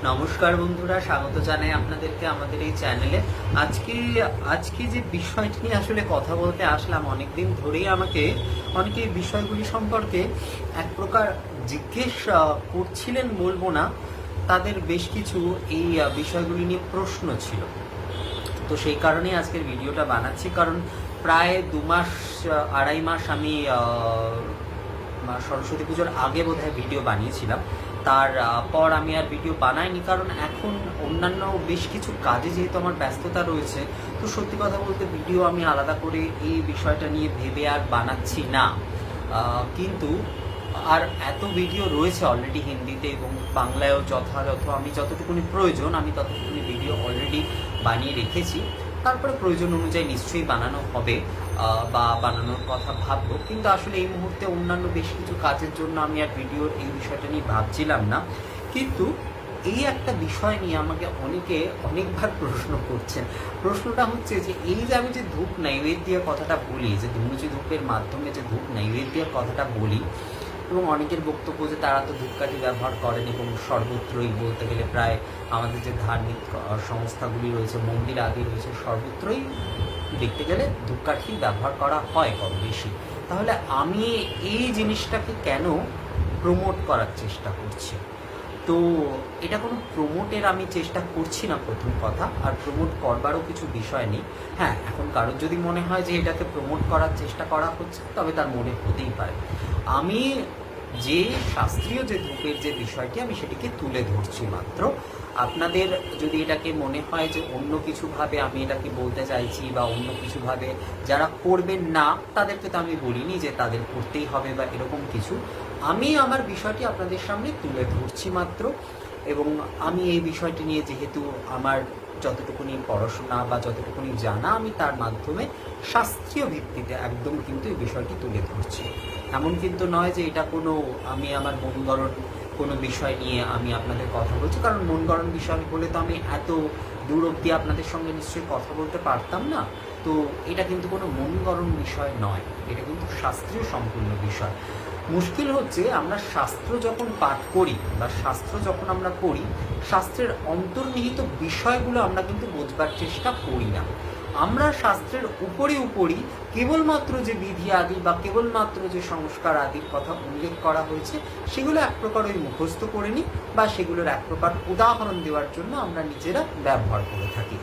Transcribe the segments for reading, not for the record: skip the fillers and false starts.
নমস্কার বন্ধুরা, স্বাগত জানাই আপনাদেরকে আমাদের এই চ্যানেলে। আজকে যে বিষয়টি নিয়ে আসলে কথা বলতে আসলাম, অনেকদিন ধরেই আমাকে অনেকে এই বিষয়গুলি সম্পর্কে এক প্রকার জিজ্ঞেস করছিলেন, বলবো না, তাদের বেশ কিছু এই বিষয়গুলি নিয়ে প্রশ্ন ছিল। তো সেই কারণেই আজকের ভিডিওটা বানাচ্ছি, কারণ প্রায় 2 মাস 2.5 মাস আমি সরস্বতী পুজোর আগে বোধহয় ভিডিও বানিয়েছিলাম। তার পর আমি আর ভিডিও বানাইনি, কারণ এখন অন্যান্য বেশ কিছু কাজে যেহেতু আমার ব্যস্ততা রয়েছে, তো সত্যি কথা বলতে ভিডিও আমি আলাদা করে এই বিষয়টা নিয়ে ভেবে আর বানাচ্ছি না। কিন্তু আর এত ভিডিও রয়েছে অলরেডি হিন্দিতে এবং বাংলায়ও যথাযথ আমি যতটুকুনি প্রয়োজন আমি ততটুকুনি ভিডিও অলরেডি বানিয়ে রেখেছি। তারপরে প্রয়োজন অনুযায়ী নিশ্চয়ই বানানো হবে বা বানানোর কথা ভাববো, কিন্তু আসলে এই মুহূর্তে অন্যান্য বেশ কিছু কাজের জন্য আমি আর ভিডিওর এই বিষয়টা নিয়ে ভাবছিলাম না। কিন্তু এই একটা বিষয় নিয়ে আমাকে অনেকে অনেকবার প্রশ্ন করছেন। প্রশ্নটা হচ্ছে যে এই যে আমি যে ধূপ নৈবেদ্যের কথাটা বলি, যে ধুনুচি ধূপের মাধ্যমে যে ধূপ নৈবেদ্যের কথাটা বলি, এবং অনেকের বক্তব্য যে তারা তো ধূপকাঠি ব্যবহার করেন এবং সর্বত্রই বলতে গেলে প্রায় আমাদের যে ধার্মিক সংস্থাগুলি রয়েছে, মন্দির আদি রয়েছে, সর্বত্রই দেখতে গেলে ধূপকাঠি ব্যবহার করা হয় কম বেশি। তাহলে আমি এই জিনিসটাকে কেন প্রমোট করার চেষ্টা করছি? তো এটা কোনো প্রমোটের আমি চেষ্টা করছি না, প্রথম কথা। আর প্রমোট করবারও কিছু বিষয় নেই। হ্যাঁ, এখন কারোর যদি মনে হয় যে এটাকে প্রমোট করার চেষ্টা করা হচ্ছে, তবে তার মনে হতেই পারে। আমি যে শাস্ত্রীয় যে ধূপের যে বিষয়টি, আমি সেটিকে তুলে ধরছি মাত্র। আপনাদের যদি এটাকে মনে হয় যে অন্য কিছুভাবে আমি এটাকে বলতে চাইছি বা অন্য কিছুভাবে যারা করবেন না, তাদেরকে তো আমি বলিনি যে তাদের করতেই হবে বা এরকম কিছু। আমি আমার বিষয়টি আপনাদের সামনে তুলে ধরছি মাত্র। এবং আমি এই বিষয়টি নিয়ে যেহেতু আমার যতটুকুনি পড়াশোনা বা যতটুকুনি জানা, আমি তার মাধ্যমে শাস্ত্রীয় ভিত্তিতে একদম কিন্তু এই বিষয়টি তুলে ধরছি। এমন কিন্তু নয় যে এটা কোনো আমি আমার মন গড়ন কোনো বিষয় নিয়ে আমি আপনাদের কথা বলছি, কারণ মন গড়ন বিষয় হলে তো আমি এত দূর অব্দি আপনাদের সঙ্গে নিশ্চয়ই কথা বলতে পারতাম না। তো এটা কিন্তু কোনো মন গড়ন বিষয় নয়, এটা কিন্তু শাস্ত্রীয় সম্পূর্ণ বিষয়। মুশকিল হচ্ছে আমরা শাস্ত্র যখন পাঠ করি বা শাস্ত্র যখন আমরা করি, শাস্ত্রের অন্তর্নিহিত বিষয়গুলো আমরা কিন্তু বোঝবার চেষ্টা করি না। আমরা শাস্ত্রের উপরই কেবলমাত্র যে বিধি আদি বা কেবলমাত্র যে সংস্কার আদির কথা উল্লেখ করা হয়েছে, সেগুলো এক প্রকার ওই মুখস্থ করে নিই বা সেগুলোর এক প্রকার উদাহরণ দেওয়ার জন্য আমরা নিজেরা ব্যবহার করে থাকি।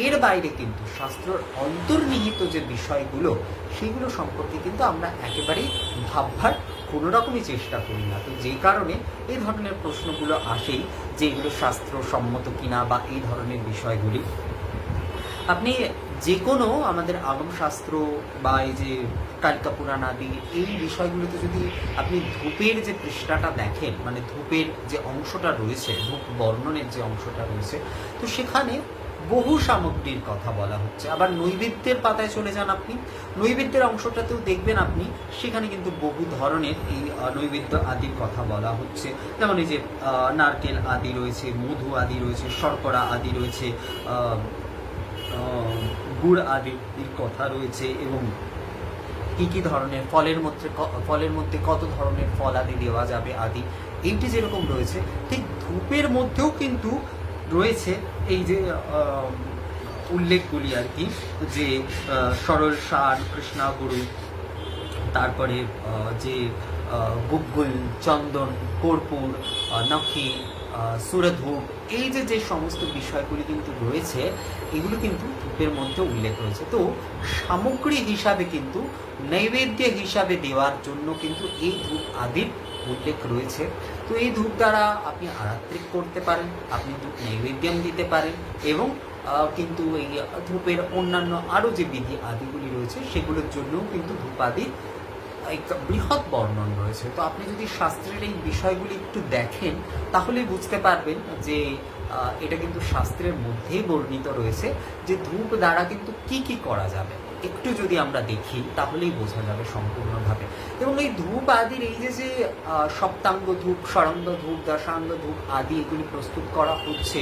এর বাইরে কিন্তু শাস্ত্রের অন্তর্নিহিত যে বিষয়গুলো, সেগুলো সম্পর্কে কিন্তু আমরা একেবারেই ভাববার কোনো রকমই চেষ্টা করি না। তো যেই কারণে এই ধরনের প্রশ্নগুলো আসেই যে এগুলো শাস্ত্রসম্মত কিনা বা এই ধরনের বিষয়গুলি। আপনি যে কোনো আমাদের আগমশাস্ত্র বা এই যে কালিকা পুরাণ আদি এই বিষয়গুলোতে যদি আপনি ধূপের যে পৃষ্ঠাটা দেখেন, মানে ধূপের যে অংশটা রয়েছে, ধূপ বর্ণনের যে অংশটা রয়েছে, তো সেখানে বহু সামগ্রীর কথা বলা হচ্ছে। আবার নৈবেদ্যের পাতায় চলে যান আপনি, নৈবেদ্যের অংশটাতেও দেখবেন আপনি সেখানে কিন্তু বহু ধরনের এই নৈবেদ্য আদির কথা বলা হচ্ছে। যেমন এই যে নারকেল আদি রয়েছে, মধু আদি রয়েছে, শর্করা আদি রয়েছে, গুড় আদির কথা রয়েছে, এবং কী কী ধরনের ফলের মধ্যে কত ধরনের ফল আদি দেওয়া যাবে আদি, এইটি যেরকম রয়েছে, ঠিক ধূপের মধ্যেও কিন্তু রয়েছে এই যে উল্লেখগুলি আর কি, যে সরল সার, কৃষ্ণা গুরু, তারপরে যে গুগ্গুল, চন্দন, কর্পূর, নখি, সুরধূপ, এই যে যে সমস্ত বিষয়গুলি কিন্তু রয়েছে, এগুলো কিন্তু ধূপের মধ্যে উল্লেখ রয়েছে। তো সামগ্রী হিসাবে কিন্তু নৈবেদ্য হিসাবে দেওয়ার জন্য কিন্তু এই ধূপ আদির উল্লেখ রয়েছে। তো এই ধূপ দ্বারা আপনি আরাত্রিক করতে পারেন, আপনি ধূপ নৈবেদ্যম দিতে পারেন, এবং কিন্তু এই ধূপের অন্যান্য আরও যে বিধি আদিগুলি রয়েছে, সেগুলোর জন্যও কিন্তু ধূপ আদি এক বৃহৎ বর্ণন রয়েছে। তো আপনি যদি শাস্ত্রের এই বিষয়গুলি একটু দেখেন, তাহলেই বুঝতে পারবেন যে এটা কিন্তু শাস্ত্রের মধ্যেই বর্ণিত রয়েছে যে ধূপ দ্বারা কিন্তু কি কি করা যাবে। একটু যদি আমরা দেখি তাহলেই বোঝা যাবে সম্পূর্ণভাবে। এবং এই ধূপ আদির এই যে সপ্তাঙ্গ ধূপ, ষড়াঙ্গ ধূপ, দশাঙ্গ ধূপ আদি এগুলি প্রস্তুত করা হচ্ছে,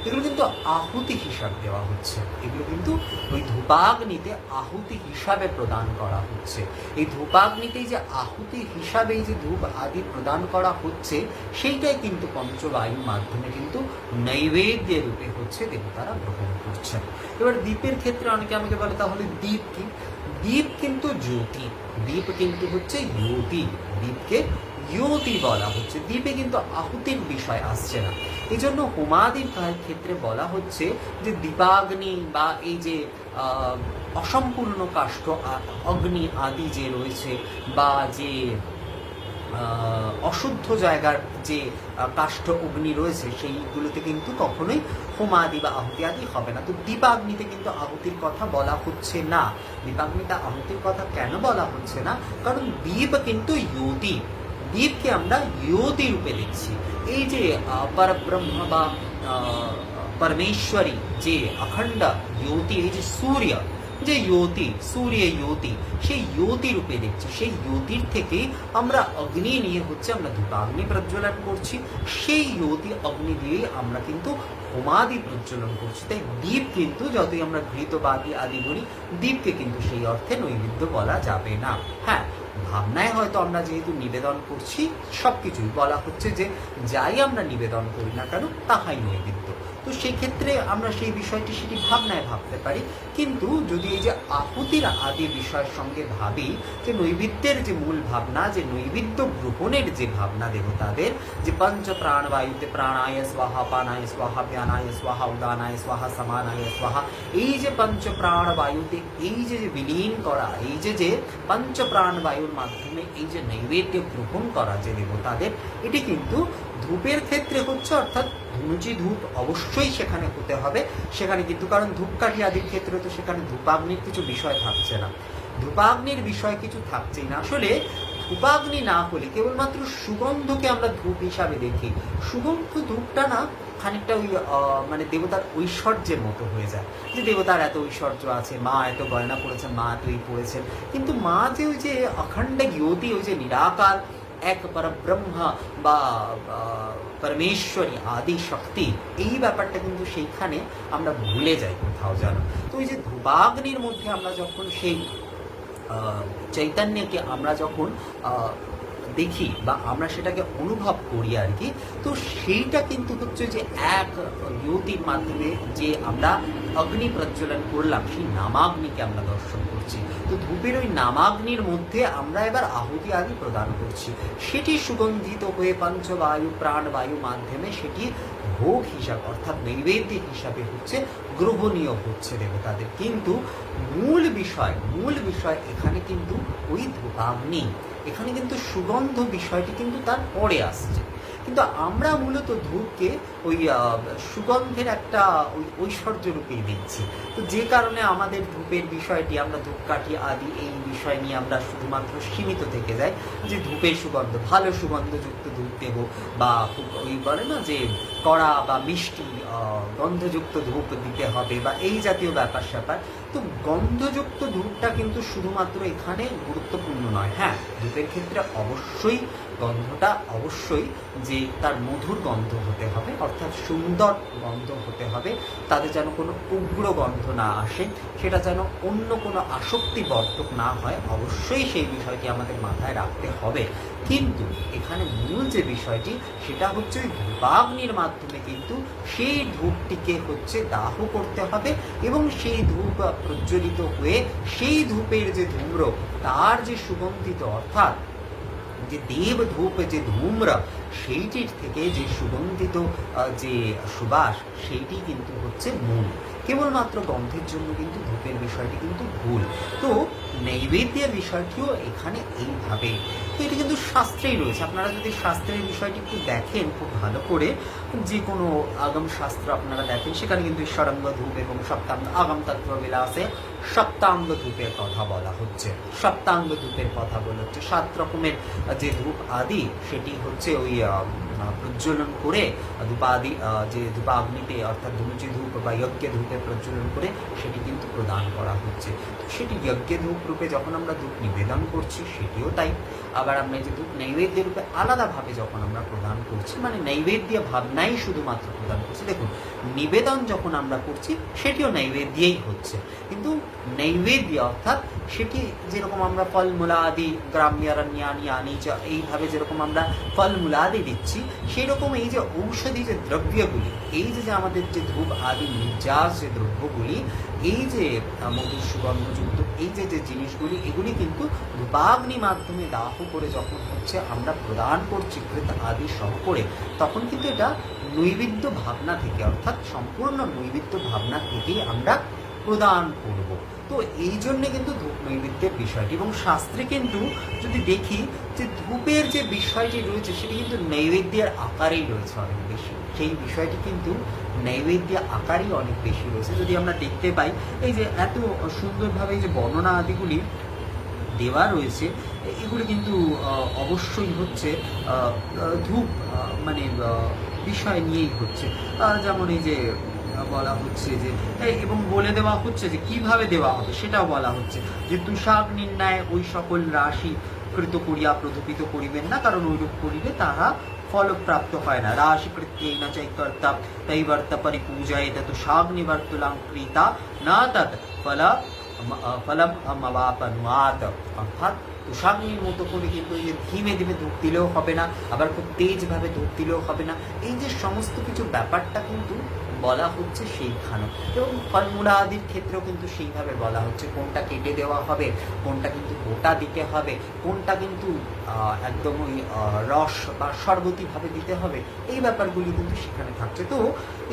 এগুলো কিন্তু আহুতি হিসাবে দেওয়া হচ্ছে। এগুলো কিন্তু ওই ধূপাগ্নিতে আহুতি হিসাবে প্রদান করা হচ্ছে। এই ধূপাগ্নিতে যে আহুতি হিসাবে এই যে ধূপ আদি প্রদান করা হচ্ছে, সেইটাই কিন্তু পঞ্চবায়ুর মাধ্যমে কিন্তু নৈবেদ্যের রূপে হচ্ছে দেবতারা গ্রহণ করছেন। এবার দ্বীপের ক্ষেত্রে অনেকে আমাকে বলে তাহলে দ্বীপ কি? দ্বীপ কিন্তু জ্যোতি, দ্বীপ কিন্তু হচ্ছে জ্যোতি, দ্বীপকে জ্যোতি বলা হচ্ছে। দ্বীপে কিন্তু আহুতির বিষয় আসছে না। এই জন্য হোমাদির ক্ষেত্রে বলা হচ্ছে যে দীপাগ্নি বা এই যে অসম্পূর্ণ কাষ্ঠ অগ্নি আদি যে রয়েছে, বা যে অশুদ্ধ জায়গার যে কাষ্ঠ অগ্নি রয়েছে, সেইগুলোতে কিন্তু কখনোই হোমাদি বা আহুতি আদি হবে না। তো দীপাগ্নিতে কিন্তু আহুতির কথা বলা হচ্ছে না। দীপাগ্নিতে আহুতির কথা কেন বলা হচ্ছে না? কারণ দীপ কিন্তু জ্যোতি, দীপকে আমরা জ্যোতি রূপে দেখছি। এই যে পরব্রহ্ম বা পরমেশ্বরী যে অখণ্ড জ্যোতি, এই যে সূর্য যে জ্যোতি, সূর্য জ্যোতি, সেই জ্যোতি রূপে দেখছি। সেই জ্যোতির থেকে আমরা অগ্নি নিয়ে হচ্ছে আমরা ধূপাগ্নি প্রজ্বলন করছি। সেই জ্যোতি অগ্নি দিয়েই আমরা কিন্তু হোমাদি প্রজ্বলন করছি। তাই দ্বীপ কিন্তু যতই আমরা ঘৃতবাদী আদি বলি, দ্বীপকে কিন্তু সেই অর্থে নৈবেদ্য বলা যাবে না। হ্যাঁ, ভাবনায় হয়তো আমরা যেহেতু নিবেদন করছি, সবকিছুই বলা হচ্ছে যে যাই আমরা নিবেদন করি না কেন তাহাই নৈবেদ্য। তো সেক্ষেত্রে আমরা সেই বিষয়টি সেটি ভাবনায় ভাবতে পারি। কিন্তু যদি এই যে আহুতির আদি বিষয়ের সঙ্গে ভাবি, যে নৈবেদ্যের যে মূল ভাবনা, যে নৈবেদ্য গ্রহণের যে ভাবনা দেবতাদের, যে পঞ্চ প্রাণবায়ুতে প্রাণায় স্বাহা, পানায় স্বাহা, জ্ঞানায় স্বাহা, উদানায় স্বাহা, সমানায় স্বাহা, এই যে পঞ্চ প্রাণবায়ুতে এই যে বিলীন করা, এই যে পঞ্চ প্রাণবায়ুর মাধ্যমে এই যে নৈবেদ্য গ্রহণ করা যে দেবতাদের, এটি কিন্তু ধূপের ক্ষেত্রে হচ্ছে, অর্থাৎ ধুনুচি ধূপ অবশ্যই সেখানে হতে হবে। সেখানে কিন্তু কারণ ধূপকাঠি আদির ক্ষেত্রে তো সেখানে ধূপাগ্নির কিছু বিষয় থাকছে না, ধূপাগ্নির বিষয় কিছু থাকছেই না। আসলে ধূপাগ্নি না হলে কেবলমাত্র সুগন্ধকে আমরা ধূপ হিসাবে দেখি। সুগন্ধ ধূপটা না খানিকটা ওই মানে দেবতার ঐশ্বর্যের মতো হয়ে যায়, যে দেবতার এত ঐশ্বর্য আছে, মা এত গয়না পড়েছেন, মা এত এই পড়েছেন, কিন্তু মা যে ওই যে অখণ্ড জ্যোতি, ওই যে নিরাকার এক পরব্রহ্ম বা পরমেশ্বরী আদি শক্তি, এই ব্যাপারটা কিন্তু সেইখানে আমরা ভুলে যাই কোথাও যেন। তো ওই যে ধূপাগ্নির মধ্যে আমরা যখন সেই চৈতন্যকে আমরা যখন দেখি বা আমরা সেটাকে অনুভব করি আর কি, তো সেইটা কিন্তু হচ্ছে যে এক জ্যোতির মাধ্যমে যে আমরা অগ্নি প্রজ্বলন করলাম, সেই নামাগ্নিকে আমরা দর্শন করছি। তো ধূপের ওই নামাগ্নির মধ্যে আমরা এবার আহুতি আদি প্রদান করছি, সেটি সুগন্ধিত হয়ে পঞ্চবায়ু প্রাণবায়ু মাধ্যমে সেটি ভোগ হিসাবে অর্থাৎ নৈবেদ্য হিসাবে হচ্ছে গ্রহণীয় হচ্ছে দেবতাদের। কিন্তু মূল বিষয় এখানে কিন্তু ওই ধূপাগ্নি, এখানে কিন্তু সুগন্ধ বিষয়টি কিন্তু তার পরে আসছে। কিন্তু আমরা মূলত ধূপকে ওই সুগন্ধের একটা ওই ঐশ্বর্য রূপেই দেখছি। তো যে কারণে আমাদের ধূপের বিষয়টি, আমরা ধূপকাঠি আদি এই বিষয় নিয়ে আমরা শুধুমাত্র সীমিত থেকে যাই, যে ধূপের সুগন্ধ, ভালো সুগন্ধযুক্ত ধূপ দেব, বা ওই বলে না যে কড়া বা মিষ্টি গন্ধযুক্ত ধূপ দিতে হবে, বা এই জাতীয় ব্যাপার স্যাপার। তো গন্ধযুক্ত ধূপটা কিন্তু শুধুমাত্র এখানে গুরুত্বপূর্ণ নয়। হ্যাঁ, ধূপের ক্ষেত্রে অবশ্যই গন্ধটা অবশ্যই যে তার মধুর গন্ধ হতে হবে, অর্থাৎ সুন্দর গন্ধ হতে হবে, তাতে যেন কোনো উগ্র গন্ধ না আসে, সেটা যেন অন্য কোনো আসক্তিবর্ধক না হয়, অবশ্যই সেই বিষয়টি আমাদের মাথায় রাখতে হবে। কিন্তু এখানে মূল যে বিষয়টি সেটা হচ্ছে ওই ধূপাগ্নির মাধ্যমে কিন্তু সেই ধূপটিকে হচ্ছে দাহ করতে হবে, এবং সেই ধূপ প্রজ্বলিত হয়ে সেই ধূপের যে ধূম্র, তার যে সুগন্ধিত অর্থাৎ যে দেব ধূপ যে ধূম্র, সেইটির থেকে যে সুগন্ধিত যে সুবাস, সেইটি কিন্তু হচ্ছে মূল। কেবলমাত্র গন্ধের জন্য কিন্তু ধূপের বিষয়টি কিন্তু ভুল। তো নৈবেদ্যের বিষয়টিও এখানে এইভাবে, তো এটি কিন্তু শাস্ত্রেই রয়েছে। আপনারা যদি শাস্ত্রের বিষয়টি একটু দেখেন খুব ভালো করে, যে কোনো আগম শাস্ত্র আপনারা দেখেন, সেখানে কিন্তু ঈশ্বরাঙ্গ ধূপ এবং সপ্তাঙ্গ আগম তত্ত্ববিলাসে সপ্তাঙ্গ ধূপের কথা বলা হচ্ছে, সপ্তাঙ্গ ধূপের কথা বলা হচ্ছে। 7 রকমের যে ধূপ আদি, সেটি হচ্ছে ওই প্রজ্বলন করে ধূপাদি যে ধূপাগ্নিতে অর্থাৎ ধনুচি ধূপ বা যজ্ঞ ধূপে প্রজ্বলন করে সেটি কিন্তু প্রদান করা হচ্ছে। তো সেটি যজ্ঞ ধূপ রূপে যখন আমরা ধূপ নিবেদন করছি সেটিও তাই। আবার আমরা যে ধূপ নৈবেদ্য রূপে আলাদাভাবে যখন আমরা প্রদান করছি, মানে নৈবেদ্য ভাবনাই শুধুমাত্র প্রদান করছি। দেখুন, নিবেদন যখন আমরা করছি সেটিও নৈবেদ্যেই হচ্ছে, কিন্তু নৈবেদ্য অর্থাৎ সেটি যেরকম আমরা ফলমূলা আদি গ্রাম্যারণ্যানি আনি এইভাবে যেরকম আমরা ফলমূলা আদি দিচ্ছি, সেই রকম এই যে ঔষধি যে দ্রব্যগুলি, এই যে আমাদের যে ধূপ আদি নির্যাস যে দ্রব্যগুলি, এই যে মধুর সুগন্ধযুক্ত এই যে জিনিসগুলি, এগুলি কিন্তু ধূপাগ্নি মাধ্যমে দাহ করে যখন হচ্ছে আমরা প্রদান করছি কৃত আদি সহ করে, তখন কিন্তু এটা নৈবেদ্য ভাবনা থেকে অর্থাৎ সম্পূর্ণ নৈবেদ্য ভাবনা থেকেই আমরা প্রদান করব। তো এই জন্যে কিন্তু ধূপ নৈবেদ্যের বিষয়টি, এবং শাস্ত্রে কিন্তু যদি দেখি যে ধূপের যে বিষয়টি রয়েছে সেটি কিন্তু নৈবেদ্যের আকারেই রয়েছে অনেক বেশি, সেই বিষয়টি কিন্তু নৈবেদ্য আকারই অনেক বেশি রয়েছে। যদি আমরা দেখতে পাই এই যে এত সুন্দরভাবে এই যে বর্ণনা আদিগুলি দেওয়া রয়েছে, এগুলি কিন্তু অবশ্যই হচ্ছে ধূপ মানে বিষয় নিয়েই হচ্ছে। যেমন এই যে বলা হচ্ছে যে এবং বলে দেওয়া হচ্ছে যে কিভাবে দেওয়া হবে সেটাও বলা হচ্ছে যে তুষার নির্ণয় ওই সকল রাশি কৃত করিয়া প্রদূপিত করিবেন না, কারণ ওইরূপ করিলে তাহা ফলপ্রাপ্ত হয় না। রাশি কৃত্যেন চৈকর্তা তৈবর্তা পরিপূজায় তুষাগ নিবর্তুলাঙ্কৃতা না তৎ ফলম অমাবাপনুয়াত। অর্থাৎ তুষাগ্নির মতো করে কিন্তু এই যে ধীমে ধীমে ধূপ দিলেও হবে না, আবার খুব তেজভাবে ধূপ দিলেও হবে না, এই যে সমস্ত কিছু ব্যাপারটা কিন্তু বলা হচ্ছে সেইখানে। এবং ফলমূলা আদির ক্ষেত্রেও কিন্তু সেইভাবে বলা হচ্ছে কোনটা কেটে দেওয়া হবে, কোনটা কিন্তু গোটা দিতে হবে, কোনটা কিন্তু একদম ওই রস বা শরবতীভাবে দিতে হবে, এই ব্যাপারগুলি কিন্তু সেখানে থাকছে। তো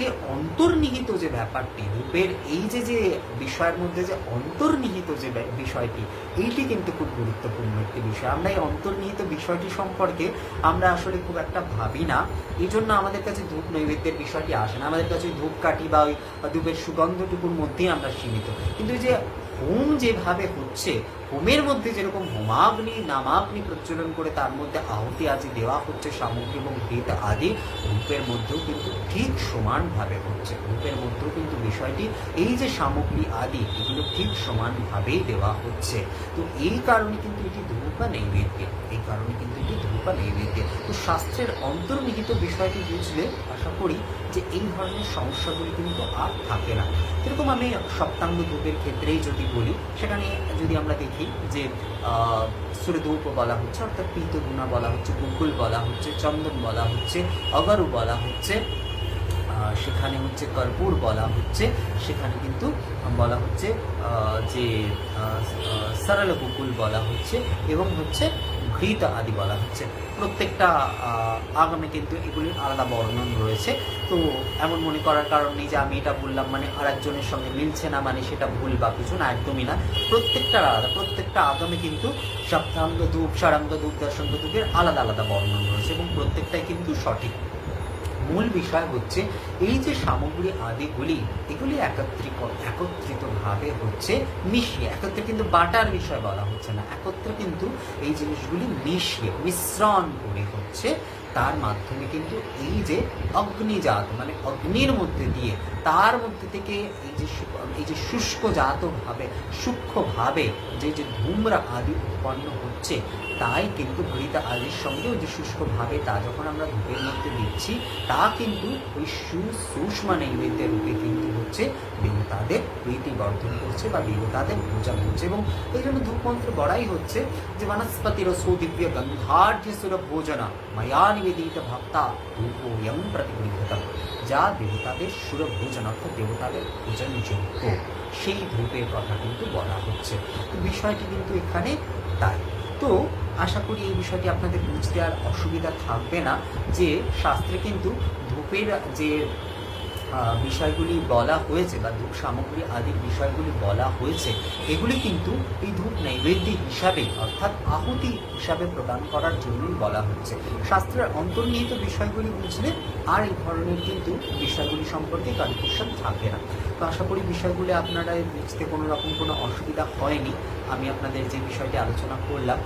এই অন্তর্নিহিত যে ব্যাপারটি ধূপের এই যে বিষয়ের মধ্যে যে অন্তর্নিহিত যে বিষয়টি, এইটি কিন্তু খুব গুরুত্বপূর্ণ একটি বিষয়। আমরা এই অন্তর্নিহিত বিষয়টি সম্পর্কে আমরা আসলে খুব একটা ভাবি না, এই জন্য আমাদের কাছে ধূপ নৈবেদ্যের বিষয়টি আসে না। আমাদের কাছে ধূপকাঠি বা ওই ধূপের সুগন্ধটুকুর মধ্যেই আমরা সীমিত। কিন্তু যে হোম যেভাবে হচ্ছে, হোমের মধ্যে যেরকম হোমাগ্নি নামাগ্নি প্রজ্বলন করে তার মধ্যে আহুতি আদি দেওয়া হচ্ছে সামগ্রী এবং ঘৃত আদি, ধূপের মধ্যেও কিন্তু ঠিক সমানভাবে হচ্ছে। ধূপের মধ্যেও কিন্তু বিষয়টি এই যে সামগ্রী আদি এগুলো ঠিক সমানভাবেই দেওয়া হচ্ছে। তো এই কারণে কিন্তু এটি ধূপ বা নৈবেদ্য, এই কারণে কিন্তু এটি ধূপ বা নৈবেদ্য। তো শাস্ত্রের অন্তর্নিহিত বিষয়টি বুঝলে আশা করি যে এই ধরনের সমস্যাগুলি কিন্তু আর থাকে না। যেরকম আমি সপ্তাঙ্গ ধূপের ক্ষেত্রেই যদি বলি, সেখানে যদি আমরা দেখি যে সুরধূপ বলা হচ্ছে, অর্থাৎ পীতগুনা বলা হচ্ছে, গুকুল বলা হচ্ছে, চন্দন বলা হচ্ছে, অগরু বলা হচ্ছে, সেখানে হচ্ছে কর্পূর বলা হচ্ছে, সেখানে কিন্তু বলা হচ্ছে যে সরল গুকুল বলা হচ্ছে, এবং হচ্ছে ঘৃত আদি বলা হচ্ছে। প্রত্যেকটা আগমে কিন্তু এগুলির আলাদা বর্ণন রয়েছে। তো এমন মনে করার কারণ নেই যে আমি এটা বললাম মানে আরেকজনের সঙ্গে মিলছে না মানে সেটা ভুল বা কিছু না, একদমই না। প্রত্যেকটার আলাদা, প্রত্যেকটা আগমে কিন্তু সপ্তাঙ্গ ধূপ, ষড়াঙ্গ ধূপ, দশাঙ্গ ধূপের আলাদা আলাদা বর্ণন রয়েছে এবং প্রত্যেকটাই কিন্তু সঠিক। মূল বিষয় হচ্ছে এই যে সামগ্রী আদিগুলি এগুলি একত্রিতভাবে হচ্ছে মিশিয়ে, একত্রে কিন্তু বাটার বিষয় বলা হচ্ছে না, একত্রে কিন্তু এই জিনিসগুলি মিশিয়ে মিশ্রণ করে হচ্ছে, তার মাধ্যমে কিন্তু এই যে অগ্নিজাত মানে অগ্নির মধ্যে দিয়ে তার মধ্যে থেকে এই যে শুষ্কজাতভাবে সূক্ষ্মভাবে যে ধূম্র আদি উৎপন্ন হচ্ছে, তাই কিন্তু ঘৃত আদির সঙ্গে ওই যে শুষ্কভাবে তা যখন আমরা ধূপের মধ্যে দিচ্ছি, তা কিন্তু ওই সুষম নৈবেদ্যের রূপে কিন্তু হচ্ছে দেবতাদের প্রীতি বর্ধন করছে বা দেবতাদের পূজা করছে। এবং এই জন্য ধূপ মন্ত্র বড়াই হচ্ছে যে বনস্পতি রসো দিব্য গন্ধাঢ্য সুর ভোজনা মায়া নিবেদিত ভক্তা ধূপোয়ং প্রতিগৃহীতম। যা দেবতাদের সুর ভোজন অর্থাৎ দেবতাদের ভোজনযোগ্য, সেই ধূপের কথা কিন্তু বলা হচ্ছে। তো বিষয়টি কিন্তু এখানে তাই। তো আশা করি এই বিষয়টি আপনাদের বুঝতে আর অসুবিধা থাকবে না যে শাস্ত্রে কিন্তু ধূপের যে বিষয়গুলি বলা হয়েছে বা ধূপ সামগ্রী আদির বিষয়গুলি বলা হয়েছে, এগুলি কিন্তু এই ধূপ নৈবেদ্য হিসাবে অর্থাৎ আহুতি হিসাবে প্রদান করার জন্যই বলা হচ্ছে। শাস্ত্রের অন্তর্নিহিত বিষয়গুলি বুঝলে আর এই ধরনের কিন্তু বিষয়গুলি সম্পর্কে কনফিউশন থাকে না। তো আশা করি বিষয়গুলি আপনারা বুঝতে কোনো রকম কোনো অসুবিধা হয়নি। আমি আপনাদের যে বিষয়টি আলোচনা করলাম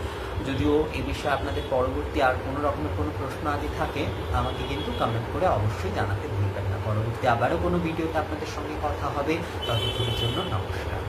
যদিও এ বিষয়ে আপনাদের পরবর্তী আর কোনো রকমের কোনো প্রশ্ন আদি থাকে আমাকে কিন্তু কমেন্ট করে অবশ্যই জানাতে ভুলবেন না। পরবর্তী আবারও কোনো ভিডিওতে আপনাদের সঙ্গে কথা হবে, ততক্ষণের জন্য নমস্কার।